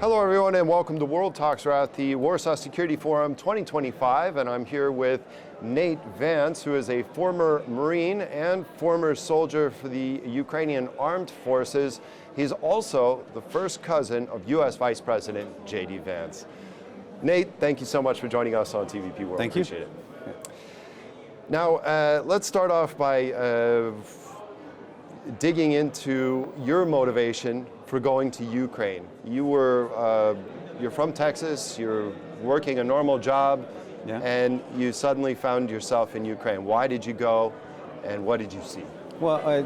Hello everyone and welcome to World Talks. We're at the Warsaw Security Forum 2025 and I'm here with Nate Vance, who is a former Marine and former soldier for the Ukrainian Armed Forces. He's also the first cousin of U.S. Vice President JD Vance. Nate, thank you so much for joining us on TVP World. Thank you. Appreciate it. Now, let's start off by digging into your motivation for going to Ukraine. You're from Texas, you're working a normal job, and you suddenly found yourself in Ukraine. Why did you go, and what did you see? Well,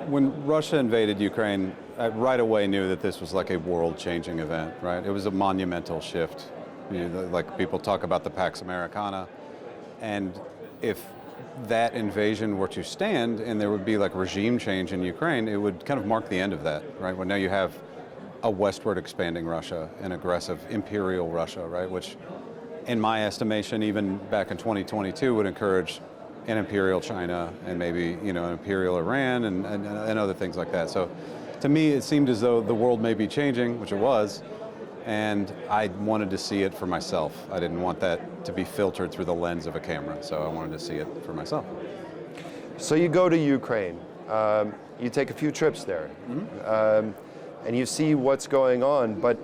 when Russia invaded Ukraine, I right away knew that this was like a world-changing event, right? It was a monumental shift. Like people talk about the Pax Americana, and if that invasion were to stand and there would be like regime change in Ukraine, it would kind of mark the end of that, right? Well, now you have a westward expanding Russia, an aggressive imperial Russia, right? Which, in my estimation, even back in 2022, would encourage an imperial China and maybe, an imperial Iran and other things like that. So to me, it seemed as though the world may be changing, which it was, and I wanted to see it for myself. I didn't want that to be filtered through the lens of a camera, so I wanted to see it for myself. So you go to Ukraine, you take a few trips there, and you see what's going on, but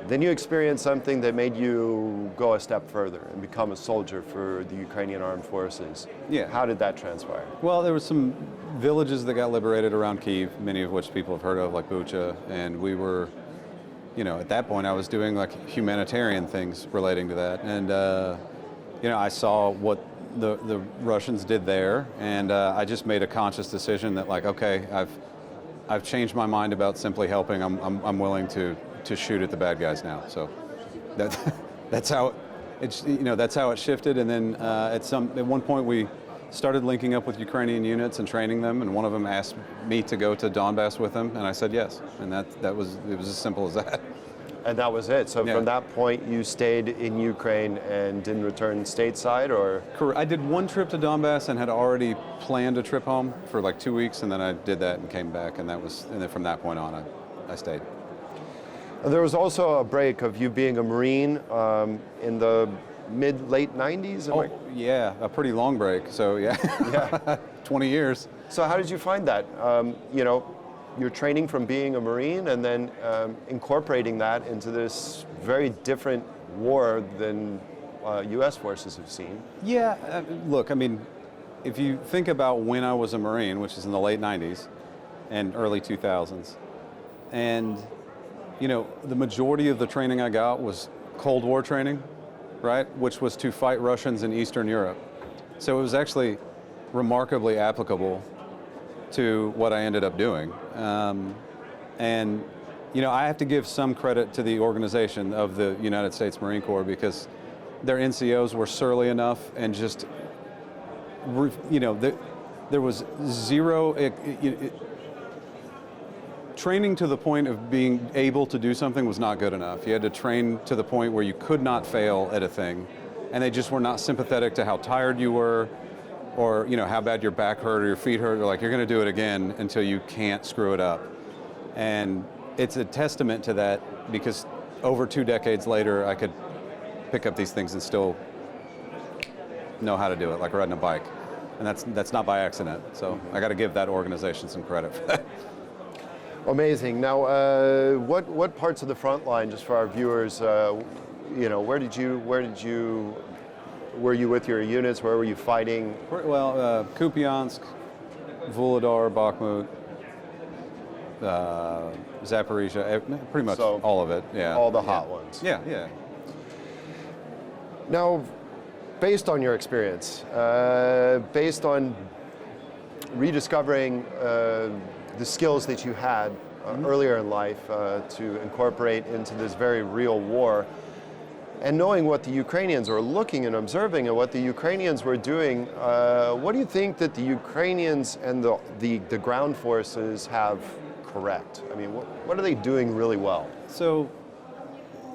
then you experience something that made you go a step further and become a soldier for the Ukrainian Armed Forces. Yeah. How did that transpire? Well, there were some villages that got liberated around Kyiv, many of which people have heard of, like Bucha, and we were, at that point I was doing like humanitarian things relating to that, and I saw what the Russians did there, and I just made a conscious decision that, like, okay, I've changed my mind about simply helping. I'm willing to shoot at the bad guys now. So that's how it shifted. And then at one point we started linking up with Ukrainian units and training them, and one of them asked me to go to Donbass with them, and I said yes. And it was as simple as that. And that was it. So from that point, you stayed in Ukraine and didn't return stateside, or? Correct. I did one trip to Donbass and had already planned a trip home for like 2 weeks, and then I did that and came back, and then from that point on, I stayed. There was also a break of you being a Marine in the late 90s? Yeah, a pretty long break. So yeah, 20 years. So how did you find that? You're training from being a Marine and then incorporating that into this very different war than U.S. forces have seen. Yeah, look, I mean, if you think about when I was a Marine, which is in the late 90s and early 2000s, and the majority of the training I got was Cold War training, right? Which was to fight Russians in Eastern Europe. So it was actually remarkably applicable to what I ended up doing. And I have to give some credit to the organization of the United States Marine Corps, because their NCOs were surly enough and just, there was zero, training to the point of being able to do something was not good enough. You had to train to the point where you could not fail at a thing, and they just were not sympathetic to how tired you were, or how bad your back hurt or your feet hurt. They're like, you're going to do it again until you can't screw it up. And it's a testament to that, because over 2 decades later, I could pick up these things and still know how to do it, like riding a bike. And that's not by accident. So I got to give that organization some credit for that. Amazing. Now, what parts of the front line, just for our viewers, were you with your units? Where were you fighting? Well, Kupiansk, Volodar, Bakhmut, Zaporizhia, pretty much all of it. Yeah. All the hot ones. Yeah. Now, based on your experience, based on rediscovering the skills that you had earlier in life to incorporate into this very real war, and knowing what the Ukrainians were looking and observing and what the Ukrainians were doing, what do you think that the Ukrainians and the ground forces have correct? I mean, what are they doing really well? So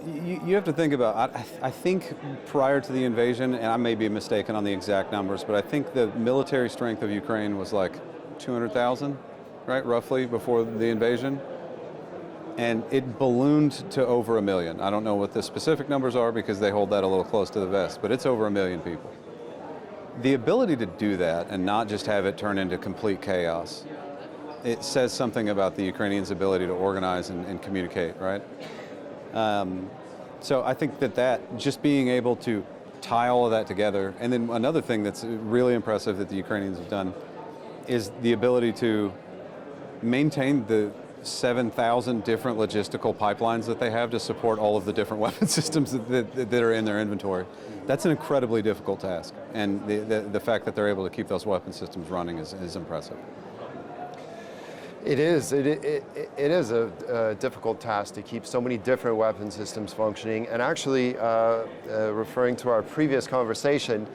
you have to think about, I think prior to the invasion, and I may be mistaken on the exact numbers, but I think the military strength of Ukraine was like 200,000, right, roughly, before the invasion. and it ballooned to over 1 million. I don't know what the specific numbers are because they hold that a little close to the vest, but it's over 1 million people. The ability to do that and not just have it turn into complete chaos, it says something about the Ukrainians' ability to organize and communicate, right? So I think that just being able to tie all of that together, and then another thing that's really impressive that the Ukrainians have done is the ability to maintain the 7,000 different logistical pipelines that they have to support all of the different weapon systems that are in their inventory. That's an incredibly difficult task, and the fact that they're able to keep those weapon systems running is impressive. It is. It is a difficult task to keep so many different weapon systems functioning. And actually, referring to our previous conversation,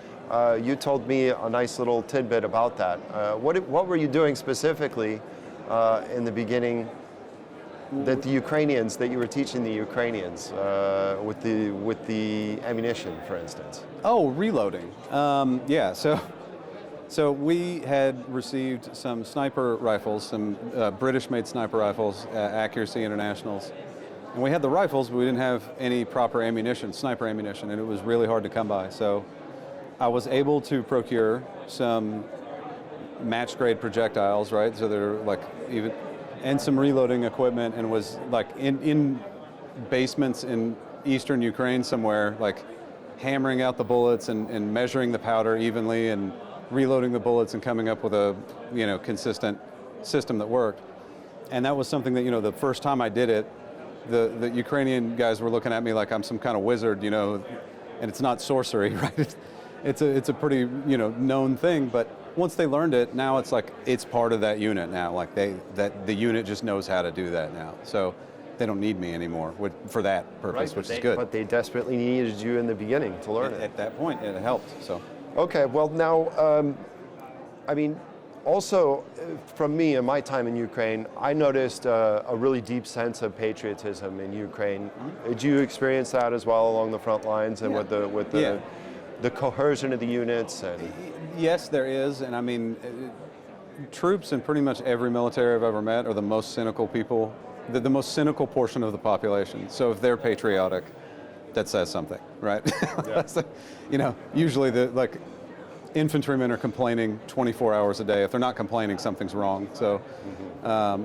you told me a nice little tidbit about that. What were you doing specifically in the beginning that you were teaching the Ukrainians with the ammunition, for instance? Oh, reloading. Yeah. So we had received some sniper rifles, some British-made sniper rifles, Accuracy Internationals. And we had the rifles, but we didn't have any proper ammunition, sniper ammunition, and it was really hard to come by. So I was able to procure some match-grade projectiles, right? So they're like even, and some reloading equipment, and was like in basements in eastern Ukraine somewhere, like hammering out the bullets and measuring the powder evenly and reloading the bullets and coming up with a consistent system that worked. And that was something that the first time I did it, the Ukrainian guys were looking at me like I'm some kind of wizard, and it's not sorcery, right? It's a pretty known thing, but once they learned it, now it's like it's part of that unit now. Like the unit just knows how to do that now. So they don't need me anymore for that purpose, right, which is good. But they desperately needed you in the beginning to learn it. At that point, it helped. So. Okay, well now, also from me in my time in Ukraine, I noticed a really deep sense of patriotism in Ukraine. Mm-hmm. Did you experience that as well along the front lines and with the cohesion of the units? And yes, there is, and troops in pretty much every military I've ever met are the most cynical people, the most cynical portion of the population. So if they're patriotic, that says something, right? Yeah. Usually infantrymen are complaining 24 hours a day. If they're not complaining, something's wrong. So,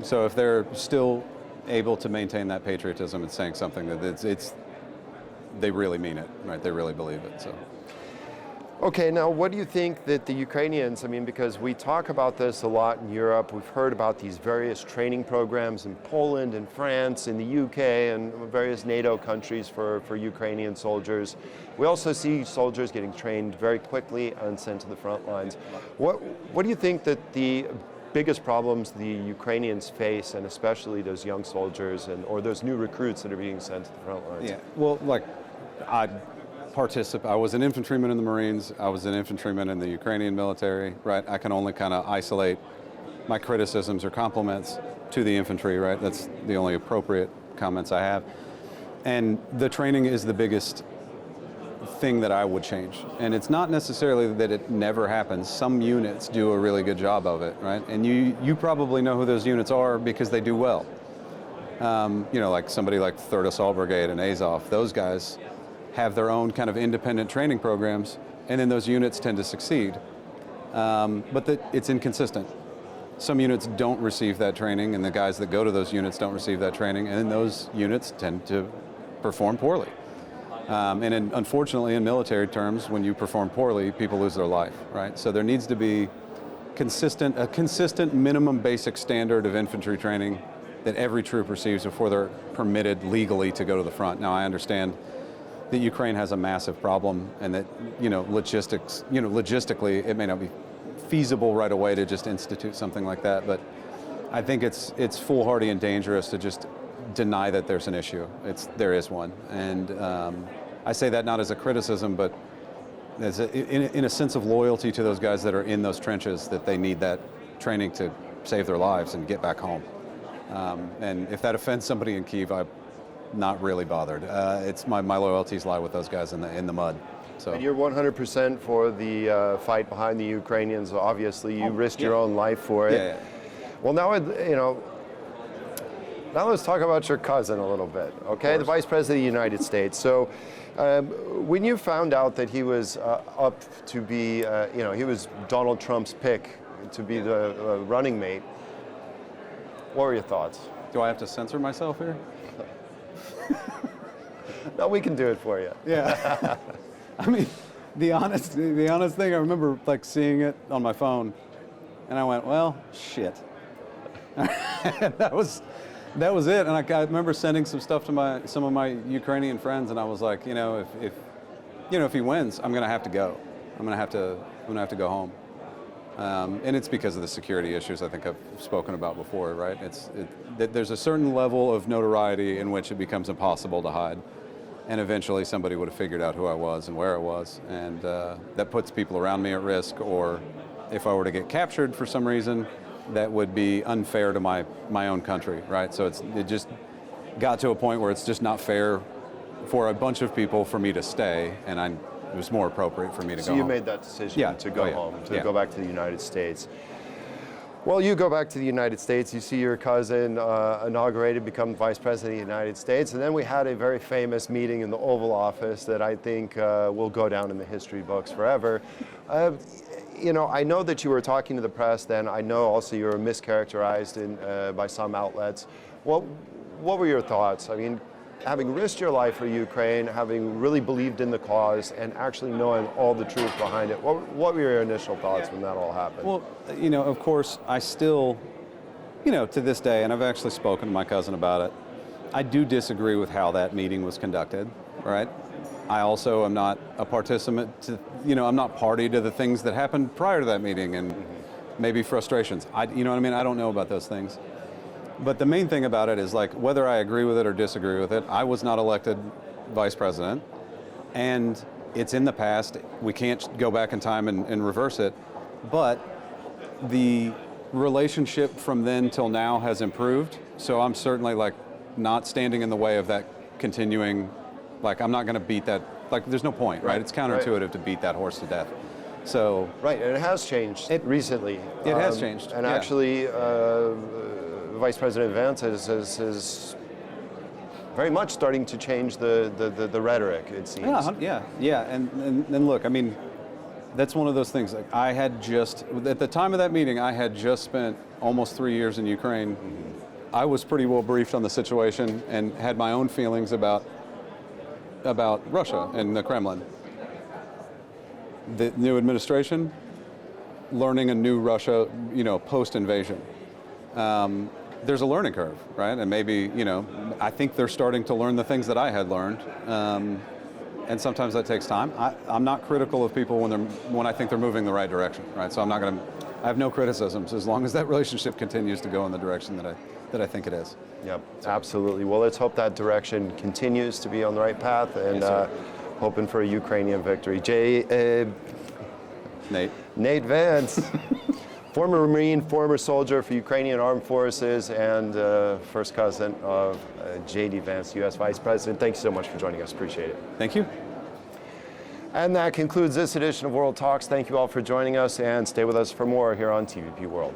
so if they're still able to maintain that patriotism, it's saying something that they really mean it, right? They really believe it. So. Okay, now what do you think that the Ukrainians, because we talk about this a lot in Europe, we've heard about these various training programs in Poland and France, in the UK, and various NATO countries for Ukrainian soldiers. We also see soldiers getting trained very quickly and sent to the front lines. What do you think that the biggest problems the Ukrainians face, and especially those young soldiers or those new recruits that are being sent to the front lines? Yeah, well, I was an infantryman in the Marines. I was an infantryman in the Ukrainian military, right? I can only kind of isolate my criticisms or compliments to the infantry, right? That's the only appropriate comments I have. And the training is the biggest thing that I would change. And it's not necessarily that it never happens. Some units do a really good job of it, right? And you probably know who those units are because they do well. Like somebody like 3rd Assault Brigade and Azov, those guys have their own kind of independent training programs, and then those units tend to succeed. But it's inconsistent. Some units don't receive that training, and the guys that go to those units don't receive that training, and then those units tend to perform poorly. Unfortunately, in military terms, when you perform poorly, people lose their life, right? So there needs to be a consistent minimum basic standard of infantry training that every troop receives before they're permitted legally to go to the front. Now, I understand that Ukraine has a massive problem, and that logistically it may not be feasible right away to just institute something like that. But I think it's foolhardy and dangerous to just deny that there's an issue. There is one, and I say that not as a criticism, but as in a sense of loyalty to those guys that are in those trenches, that they need that training to save their lives and get back home. And if that offends somebody in Kyiv, I'm not really bothered. It's my loyalties lie with those guys in the mud. So. And you're 100% for the fight behind the Ukrainians. Obviously, you risked your own life for it. Yeah. Well, now Now let's talk about your cousin a little bit, okay? The Vice President of the United States. So when you found out that he was up to be, he was Donald Trump's pick to be the running mate, what were your thoughts? Do I have to censor myself here? No, we can do it for you. Yeah. I mean, the honest thing, I remember like seeing it on my phone, and I went, well, shit. That was it. And I remember sending some stuff to some of my Ukrainian friends, and I was like, if he wins, I'm gonna have to go. I'm gonna have to go home. And it's because of the security issues I think I've spoken about before, right? There's a certain level of notoriety in which it becomes impossible to hide. And eventually somebody would have figured out who I was and where I was. And that puts people around me at risk, or if I were to get captured for some reason, that would be unfair to my own country, right? So it just got to a point where it's just not fair for a bunch of people for me to stay, and it was more appropriate for me to go home. So you made that decision to go home, to go back to the United States. Well, you go back to the United States, you see your cousin inaugurated, become Vice President of the United States, and then we had a very famous meeting in the Oval Office that I think will go down in the history books forever. I know that you were talking to the press then. I know also you were mischaracterized by some outlets. What were your thoughts? I mean, having risked your life for Ukraine, having really believed in the cause, and actually knowing all the truth behind it, what were your initial thoughts when that all happened? Well, of course, I still, to this day, and I've actually spoken to my cousin about it, I do disagree with how that meeting was conducted, right? I also am not a participant to, I'm not party to the things that happened prior to that meeting, and maybe frustrations. You know what I mean? I don't know about those things. But the main thing about it is, like, whether I agree with it or disagree with it, I was not elected vice president, and it's in the past. We can't go back in time and reverse it, but the relationship from then till now has improved, so I'm certainly, like, not standing in the way of that continuing. Like, I'm not going to beat that. Like, there's no point, right? It's counterintuitive to beat that horse to death. So right, and it has changed recently. It has changed, and actually, Vice President Vance is very much starting to change the rhetoric, it seems. Yeah. And look, I mean, that's one of those things. Like, I had just, at the time of that meeting, I had just spent almost 3 years in Ukraine. Mm-hmm. I was pretty well briefed on the situation and had my own feelings about Russia and the Kremlin. The new administration, learning a new Russia, post-invasion. There's a learning curve, right? And maybe, I think they're starting to learn the things that I had learned. And sometimes that takes time. I'm not critical of people when I think they're moving the right direction, right? So I have no criticisms as long as that relationship continues to go in the direction that I think it is. Yep, absolutely. Well, let's hope that direction continues to be on the right path, and hoping for a Ukrainian victory. Nate Vance, former Marine, former soldier for Ukrainian Armed Forces, and first cousin of JD Vance, U.S. Vice President. Thanks so much for joining us. Appreciate it. Thank you. And that concludes this edition of World Talks. Thank you all for joining us, and stay with us for more here on TVP World.